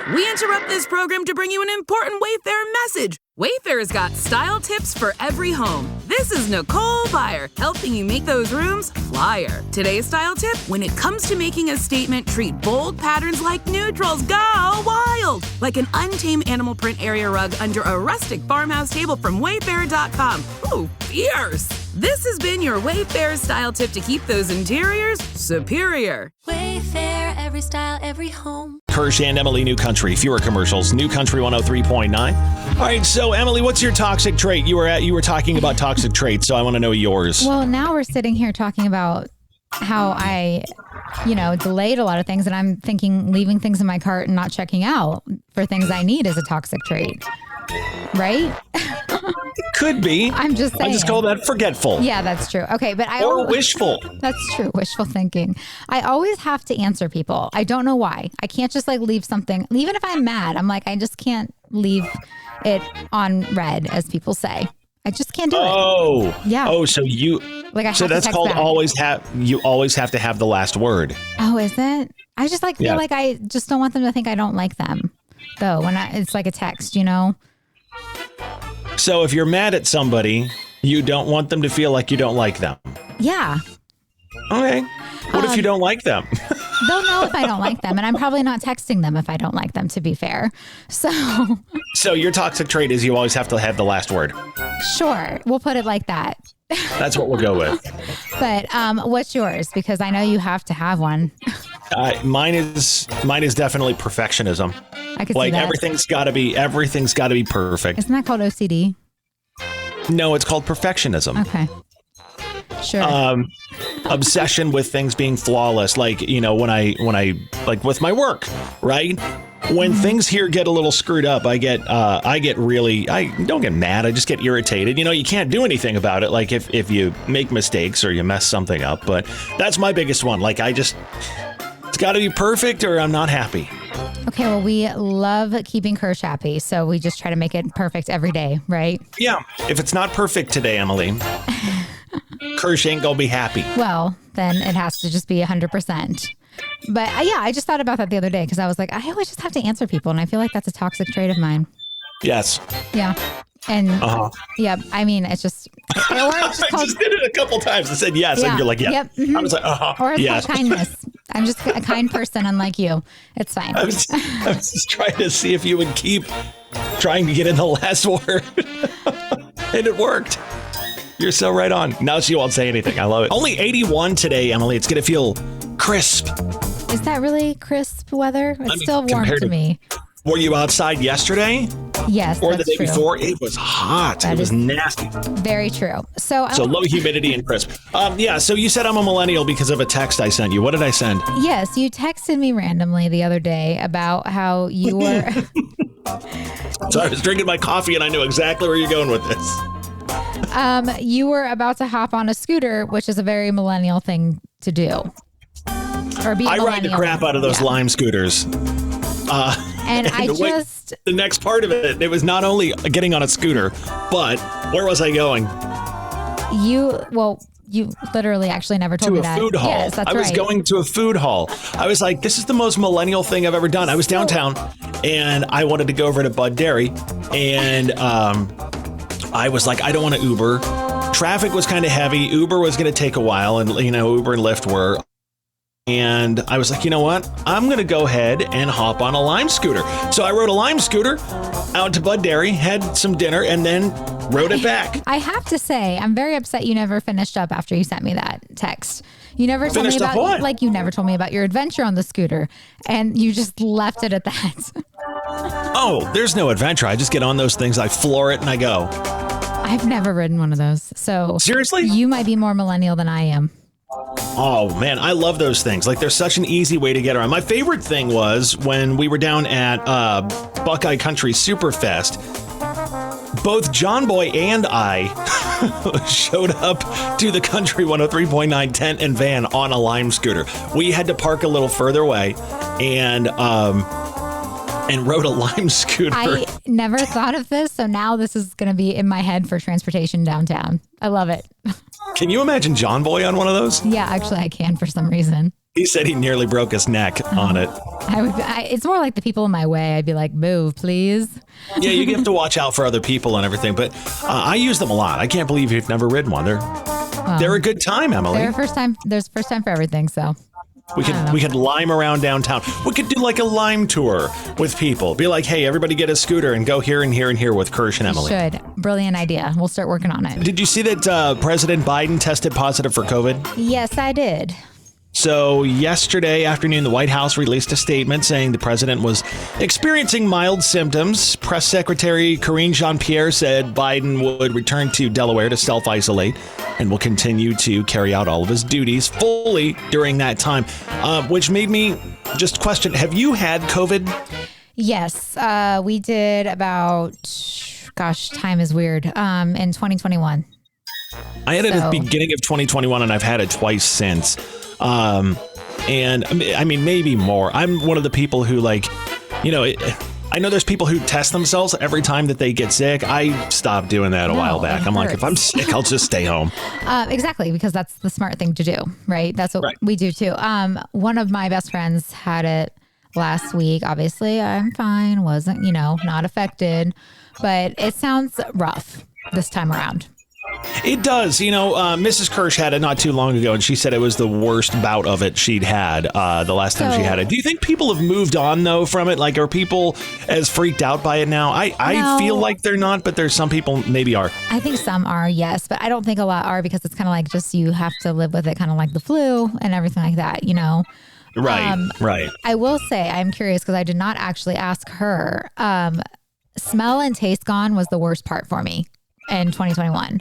We interrupt this program to bring you an important Wayfair message. Wayfair's got style tips for every home. This is Nicole Byer, helping you make those rooms flyer. Today's style tip: when it comes to making a statement, treat bold patterns like neutrals. Go wild! Like an untamed animal print area rug under a rustic farmhouse table from Wayfair.com. Ooh, fierce! This has been your Wayfair style tip to keep those interiors superior. Wayfair, every style, every home. Kirsch and Emyle, New Country. Fewer commercials. New Country 103.9. All right, so Emily, what's your toxic trait? You were talking about toxic traits, so I want to know yours. Well, now we're sitting here talking about how I, delayed a lot of things, and I'm thinking leaving things in my cart and not checking out for things I need is a toxic trait. Right? Could be. I'm just saying. I just call that forgetful. Yeah, that's true. Okay, but Or wishful. That's true. Wishful thinking. I always have to answer people. I don't know why. I can't just leave something, even if I'm mad. I'm like, I just can't leave it on red, as people say. I just can't do it. Oh. Yeah. Oh, so you. So that's called back. You always have to have the last word. Oh, is it? I just feel like I just don't want them to think I don't like them, though. When it's like a text, So if you're mad at somebody, you don't want them to feel like you don't like them. Yeah. Okay. What if you don't like them? They'll know if I don't like them, and I'm probably not texting them if I don't like them, to be fair. So your toxic trait is you always have to have the last word. Sure. We'll put it like that. That's what we'll go with. But what's yours? Because I know you have to have one. Mine is definitely perfectionism. I could see that. everything's got to be perfect. Isn't that called OCD? No, it's called perfectionism. Okay. Sure. Obsession with things being flawless. Like, when I like with my work, right? When things here get a little screwed up, I don't get mad. I just get irritated. You can't do anything about it. Like if you make mistakes or you mess something up, but that's my biggest one. Like it's got to be perfect or I'm not happy. Okay, well, we love keeping Kirsch happy, so we just try to make it perfect every day, right? Yeah. If it's not perfect today, Emily, Kirsch ain't gonna be happy. Well, then it has to just be 100%. But I just thought about that the other day because I was like, I always just have to answer people, and I feel like that's a toxic trait of mine. Yes. Yeah. And yeah, I mean, it's just, I just did it a couple times. I said yes, and you're like, yeah. Yep. Mm-hmm. I was like, or it's yes. called kindness. I'm just a kind person, unlike you. It's fine. I was just trying to see if you would keep trying to get in the last word, and it worked. You're so right on. Now she won't say anything. I love it. Only 81 today, Emily. It's gonna feel crisp. Is that really crisp weather? It's still warm to me. Were you outside yesterday? Yes, or the day before? It was hot. It was nasty. Very true. So low humidity and crisp. So you said I'm a millennial because of a text I sent you. What did I send? Yes, you texted me randomly the other day about how you were... So I was drinking my coffee and I knew exactly where you're going with this. You were about to hop on a scooter, which is a very millennial thing to do. I ride the crap out of those Lime scooters. And the next part of it was not only getting on a scooter, but where was I going? You literally actually never told me that. To a food hall. Yes, that's right. I was going to a food hall. I was like, this is the most millennial thing I've ever done. I was downtown and I wanted to go over to Bud Dairy, and I was like, I don't want to Uber. Traffic was kind of heavy. Uber was going to take a while, and Uber and Lyft were. And I was like, you know what? I'm going to go ahead and hop on a Lime scooter. So I rode a Lime scooter out to Bud Dairy, had some dinner, and then rode it back. I have to say, I'm very upset you never finished up after you sent me that text. You never told me about what? You never told me about your adventure on the scooter, and you just left it at that. Oh, there's no adventure. I just get on those things, I floor it, and I go. I've never ridden one of those. So seriously, you might be more millennial than I am. Oh, man, I love those things. Like, they're such an easy way to get around. My favorite thing was when we were down at Buckeye Country Superfest. Both John Boy and I showed up to the Country 103.9 tent and van on a Lime scooter. We had to park a little further away and rode a Lime scooter. I never thought of this, so now this is going to be in my head for transportation downtown. I love it. Can you imagine John Boy on one of those? Yeah, actually I can for some reason. He said he nearly broke his neck on it. It's more like the people in my way. I'd be like, move, please. Yeah, you have to watch out for other people and everything. But I use them a lot. I can't believe you've never ridden one. They're a good time, Emily. There's first time for everything. So we could lime around downtown. We could do like a lime tour with people. Be like, hey, everybody get a scooter and go here and here and here with Kirsch and Emily. Should. Brilliant idea. We'll start working on it. Did you see that President Biden tested positive for COVID? Yes, I did. So yesterday afternoon, the White House released a statement saying the president was experiencing mild symptoms. Press Secretary Karine Jean-Pierre said Biden would return to Delaware to self-isolate and will continue to carry out all of his duties fully during that time, which made me just question, have you had COVID? Yes, we did about, time is weird, in 2021. I had it at the beginning of 2021 and I've had it twice since. And I mean, maybe more. I'm one of the people who I know there's people who test themselves every time that they get sick. I stopped doing that a while back. I'm like, if I'm sick, I'll just stay home. Exactly, because that's the smart thing to do, right? That's what we do too. One of my best friends had it last week. Obviously, I'm fine. Wasn't, not affected, but it sounds rough this time around. It does. Mrs. Kirsch had it not too long ago, and she said it was the worst bout of it she'd had the last time she had it. Do you think people have moved on, though, from it? Like, are people as freaked out by it now? I feel like they're not, but there's some people maybe are. I think some are, yes, but I don't think a lot are because it's kind of like just you have to live with it, kind of like the flu and everything like that, Right. I will say I'm curious because I did not actually ask her. Smell and taste gone was the worst part for me in 2021.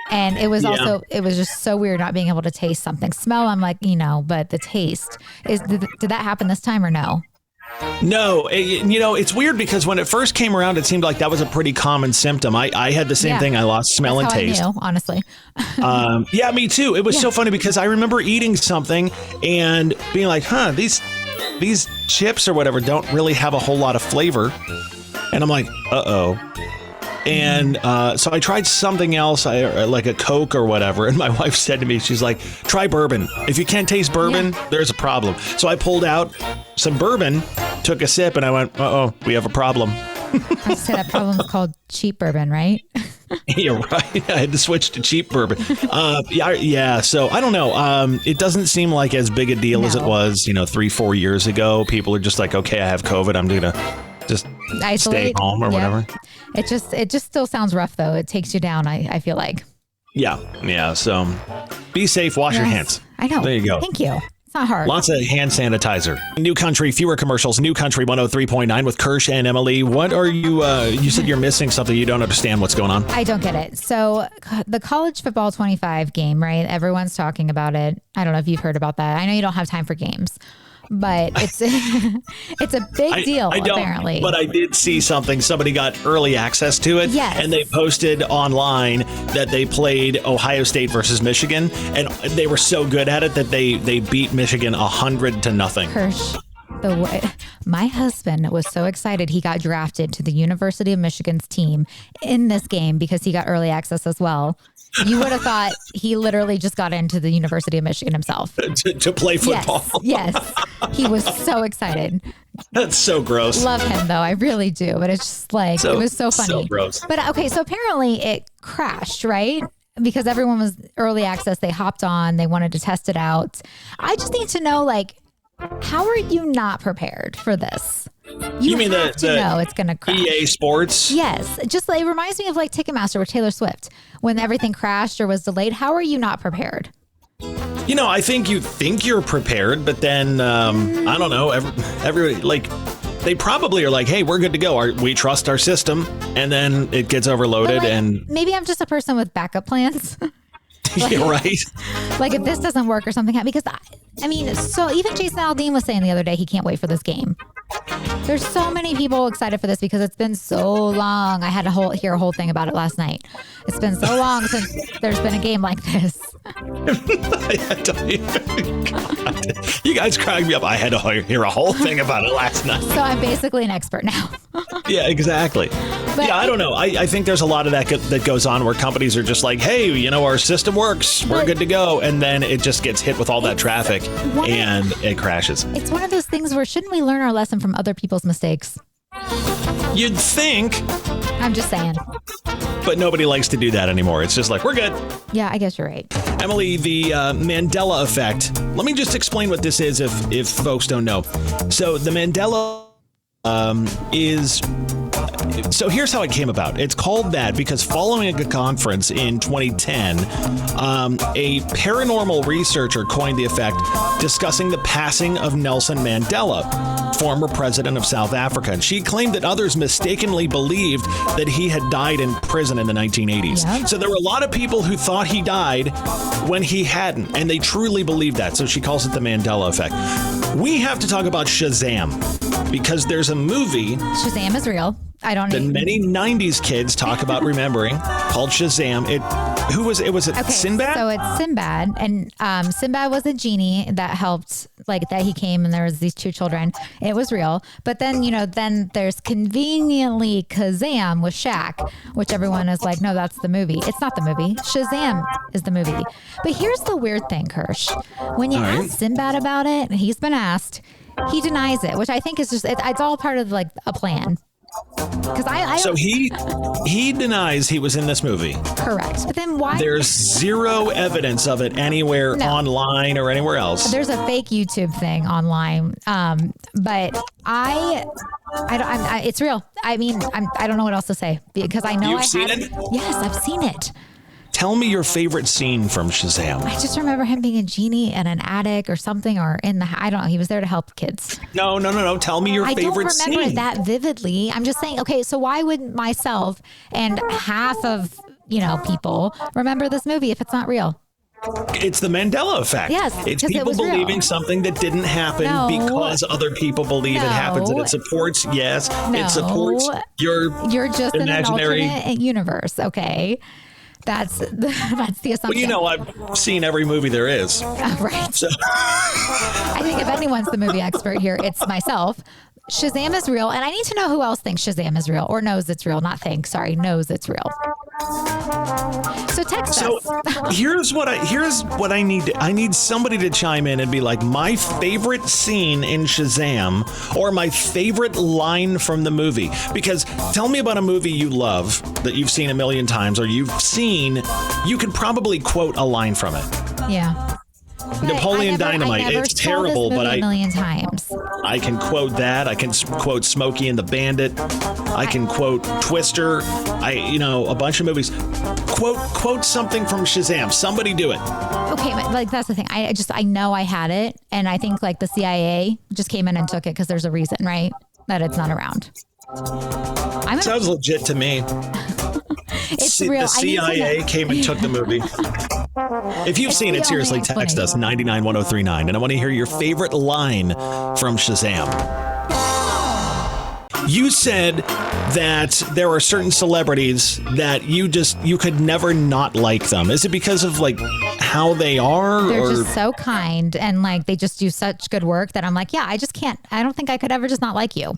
And it was it was just so weird not being able to taste something. Smell, I'm like, but the taste did that happen this time or no? No, it's weird because when it first came around, it seemed like that was a pretty common symptom. I had the same thing. I lost smell and taste. I knew, honestly. Yeah, me too. It was so funny because I remember eating something and being like, these chips or whatever don't really have a whole lot of flavor. And I'm like, uh-oh. And so I tried something else, like a Coke or whatever. And my wife said to me, she's like, try bourbon. If you can't taste bourbon, there's a problem. So I pulled out some bourbon, took a sip, and I went, uh-oh, we have a problem. I said that problem is called cheap bourbon, right? You're right. I had to switch to cheap bourbon. Yeah. So I don't know. It doesn't seem like as big a deal as it was, 3-4 years ago. People are just like, okay, I have COVID. I'm going to just stay home or whatever. It just still sounds rough though. It takes you down. I feel like. Yeah. So be safe. Wash your hands. I know. There you go. Thank you. It's not hard. Lots of hand sanitizer. New country, fewer commercials. New country 103.9 with Kirsch and Emily. What are you? You said you're missing something. You don't understand what's going on. I don't get it. So the college football 25 game, right? Everyone's talking about it. I don't know if you've heard about that. I know you don't have time for games. But it's a big deal, apparently. But I did see something. Somebody got early access to it. Yes. And they posted online that they played Ohio State versus Michigan. And they were so good at it that they beat Michigan 100-0. Kirsch, my husband was so excited he got drafted to the University of Michigan's team in this game because he got early access as well. You would have thought he literally just got into the University of Michigan himself. to play football. Yes. He was so excited. That's so gross. Love him, though. I really do. But it's just like, it was so funny. So gross. But okay, so apparently it crashed, right? Because everyone was early access. They hopped on. They wanted to test it out. I just need to know, how are you not prepared for this? You mean have to know it's going to crash. EA Sports? Yes. Just it reminds me of Ticketmaster with Taylor Swift. When everything crashed or was delayed, how are you not prepared? I think you think you're prepared, but then, I don't know, everybody, they probably are like, hey, we're good to go. We trust our system. And then it gets overloaded. And maybe I'm just a person with backup plans. You're right. If this doesn't work or something, because so even Jason Aldean was saying the other day he can't wait for this game. There's so many people excited for this because it's been so long. I had to hear a whole thing about it last night. It's been so long since there's been a game like this. God. You guys cracked me up. I had to hear a whole thing about it last night. So I'm basically an expert now. Yeah, exactly. Yeah, I don't know. I think there's a lot of that goes on where companies are just like, hey, our system works. We're good to go. And then it just gets hit with all that traffic and it crashes. It's one of those things where shouldn't we learn our lesson from other people's mistakes? You'd think. I'm just saying. But nobody likes to do that anymore. It's just like, we're good. Yeah, I guess you're right. Emily, the Mandela effect. Let me just explain what this is if folks don't know. So the Mandela is... So here's how it came about. It's called that because following a conference in 2010, a paranormal researcher coined the effect discussing the passing of Nelson Mandela, former president of South Africa. And she claimed that others mistakenly believed that he had died in prison in the 1980s. Yep. So there were a lot of people who thought he died when he hadn't, and they truly believed that. So she calls it the Mandela effect. We have to talk about Shazam because there's a movie. Shazam Is Real. I don't know. That many 90s kids talk about remembering called Shazam. Was it Sinbad? So it's Sinbad, and Sinbad was a genie that helped, that he came and there was these two children. It was real. But then, then there's conveniently Kazam with Shaq, which everyone is like, no, that's the movie. It's not the movie. Shazam is the movie. But here's the weird thing, Kirsch. When you ask Sinbad about it, he's been asked, he denies it, which I think is just, it's all part of a plan. So he denies he was in this movie. Correct. But then why? There's zero evidence of it anywhere online or anywhere else. There's a fake YouTube thing online. But it's real. I mean, I don't know what else to say because I know You've seen it? Yes, I've seen it. Tell me your favorite scene from Shazam. I just remember him being a genie in an attic or something, or I don't know. He was there to help kids. No. Tell me your favorite scene. I don't remember it that vividly. I'm just saying, okay, so why would myself and half of, people remember this movie if it's not real? It's the Mandela effect. Yes. It's people believing something that didn't happen because other people believe it happens. And it supports, it supports You're just imaginary in an alternate universe, okay? That's the assumption. Well, I've seen every movie there is. Right. So. I think if anyone's the movie expert here, it's myself. Shazam is real, and I need to know who else thinks Shazam is real or knows it's real. Not thinks, sorry, knows it's real. So text us. here's what I need. I need somebody to chime in and be like, my favorite scene in Shazam or my favorite line from the movie. Because tell me about a movie you love that you've seen a million times or you could probably quote a line from it. Yeah. Napoleon Dynamite. It's terrible, but a million times. I can quote that. I can quote Smokey and the Bandit. I can quote Twister. A bunch of movies. Quote something from Shazam. Somebody do it. Okay, but that's the thing. I know I had it, and I think the CIA just came in and took it because there's a reason, right? That it's not around. Sounds legit to me. It's real. The CIA came and took the movie. If you've seen it, seriously, text us 991039, and I want to hear your favorite line from Shazam. You said that there are certain celebrities that you could never not like them. Is it because of how they are? They're just so kind and they just do such good work that I'm I just can't. I don't think I could ever just not like you.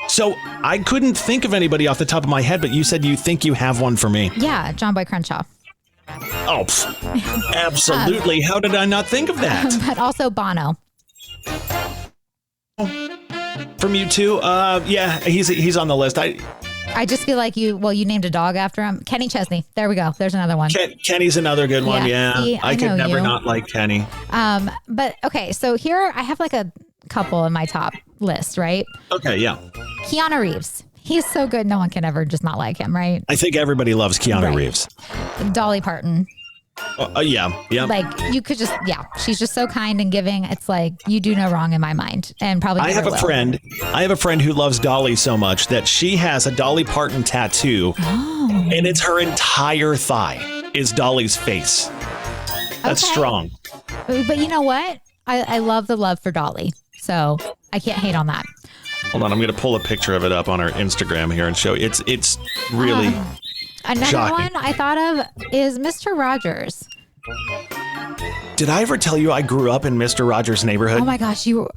So I couldn't think of anybody off the top of my head, but you said you think you have one for me. Yeah, John Boy Crenshaw. Oh, absolutely. How did I not think of that? But also Bono. From you too? Yeah, he's on the list. I just feel like you named a dog after him. Kenny Chesney. There we go. There's another one. Kenny's another good one. Yeah. See, I could never not like Kenny. But okay, so here I have a couple in my top list, right? Okay, yeah. Keanu Reeves. He's so good. No one can ever just not like him, right? I think everybody loves Keanu Reeves. Dolly Parton. Yeah. You could just, she's just so kind and giving. It's you do no wrong in my mind, and probably. I have a friend who loves Dolly so much that she has a Dolly Parton tattoo, and it's her entire thigh is Dolly's face. That's strong. But you know what? I love the love for Dolly, so I can't hate on that. Hold on, I'm going to pull a picture of it up on our Instagram here and show you. It's really. Another shocking. one I thought of is Mr. Rogers. Did I ever tell you I grew up in Mr. Rogers' neighborhood? Oh my gosh, no.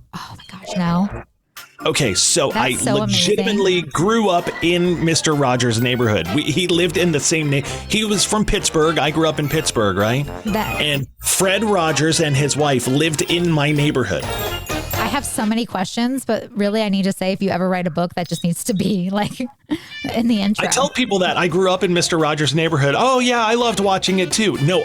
Okay, so I That's so legitimately grew up in Mr. Rogers' neighborhood. He lived in the same He was from Pittsburgh. I grew up in Pittsburgh, right? And Fred Rogers and his wife lived in my neighborhood. I have so many questions, but really I need to say if you ever write a book, that just needs to be like in the intro. I tell people that I grew up in Mr. Rogers' neighborhood. Oh, yeah, I loved watching it too. No,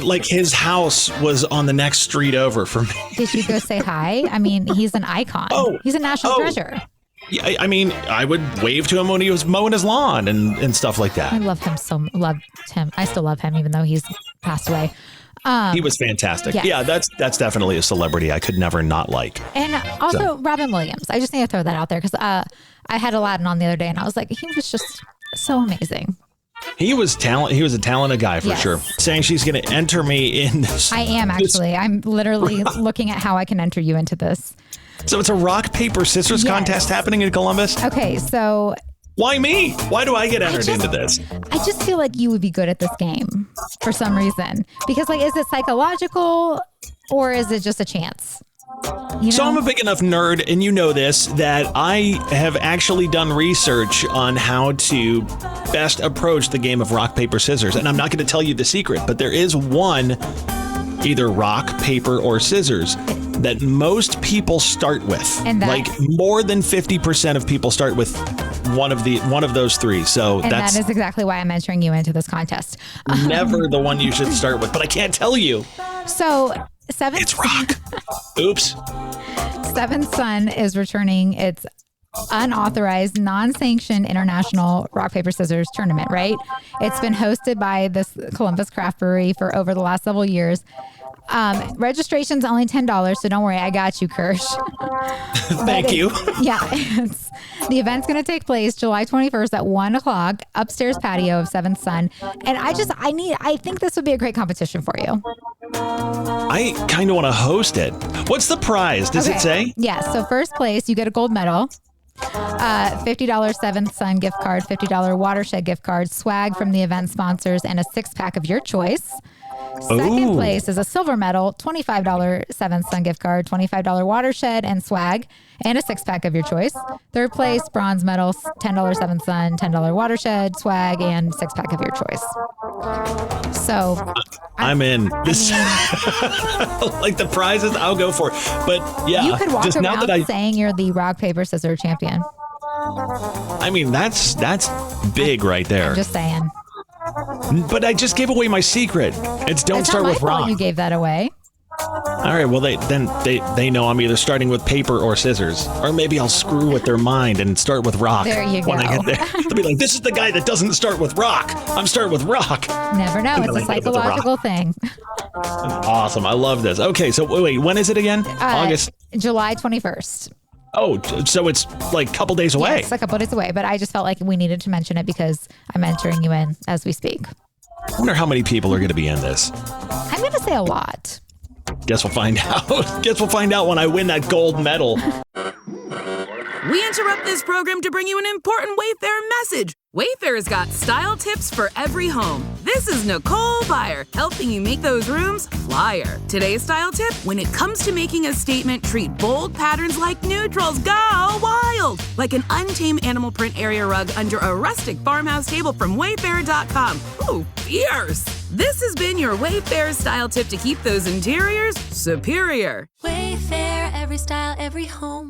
like his house was on the next street over from me. Did you go say hi? I mean, he's an icon. He's a national treasure. Yeah, I mean, I would wave to him when he was mowing his lawn and stuff like that. I loved him. I still love him, even though he's passed away. He was fantastic. Yes. Yeah, that's definitely a celebrity I could never not like. And also Robin Williams. I just need to throw that out there because I had Aladdin on the other day and I was like, he was just so amazing. He was talent. He was a talented guy for sure. Saying she's going to enter me in this. I am actually. I'm literally looking at how I can enter you into this. So it's a rock, paper, scissors contest happening in Columbus? Okay, so... Why me? Why do I get entered into this? I just feel like you would be good at this game for some reason. Because, like, is it psychological or is it just a chance? You know? So I'm a big enough nerd, and you know this, that I have actually done research on how to best approach the game of rock, paper, scissors. And I'm not going to tell you the secret, but there is one, either rock, paper, or scissors, that most people start with. And like more than 50% of people start with one of those three. So that is exactly why I'm entering you into this contest. Never the one you should start with, but I can't tell you. So it's rock. Oops. Seventh Son is returning its unauthorized, non-sanctioned international rock, paper, scissors tournament, right? It's been hosted by this Columbus craft brewery for over the last several years. Registration's only $10, so don't worry, I got you, Kirsch. Thank you. Yeah. The event's going to take place July 21st at 1:00, upstairs patio of Seventh Son. And I think this would be a great competition for you. I kind of want to host it. What's the prize? Does it say? Yeah. So first place, you get a gold medal. $50 Seventh Son gift card, $50 Watershed gift card, swag from the event sponsors, and a 6-pack of your choice. Second place is a silver medal, $25 Seventh Son gift card, $25 Watershed and swag, and a 6-pack of your choice. Third place, bronze medal, $10 Seventh Son, $10 Watershed, swag, and 6-pack of your choice. So I'm in. This like the prizes, I'll go for it. But yeah, you could walk just around now that saying you're the rock, paper, scissors champion. I mean, that's big right there. I'm just saying. But I just gave away my secret. It's don't start with rock. You gave that away. All right. Well, they know I'm either starting with paper or scissors, or maybe I'll screw with their mind and start with rock. There you go. When I get there, they'll be like, "This is the guy that doesn't start with rock. I'm starting with rock." Never know. It's a psychological thing. Awesome. I love this. Okay. So wait, when is it again? August. July 21st. Oh, so it's like a couple days away. Yeah, it's a couple days away, but I just felt like we needed to mention it because I'm entering you in as we speak. I wonder how many people are going to be in this. I'm going to say a lot. Guess we'll find out. Guess we'll find out when I win that gold medal. We interrupt this program to bring you an important Wayfair message. Wayfair's got style tips for every home. This is Nicole Byer, helping you make those rooms flyer. Today's style tip: when it comes to making a statement, treat bold patterns like neutrals. Go wild! Like an untamed animal print area rug under a rustic farmhouse table from Wayfair.com. Ooh, fierce! This has been your Wayfair style tip to keep those interiors superior. Wayfair, every style, every home.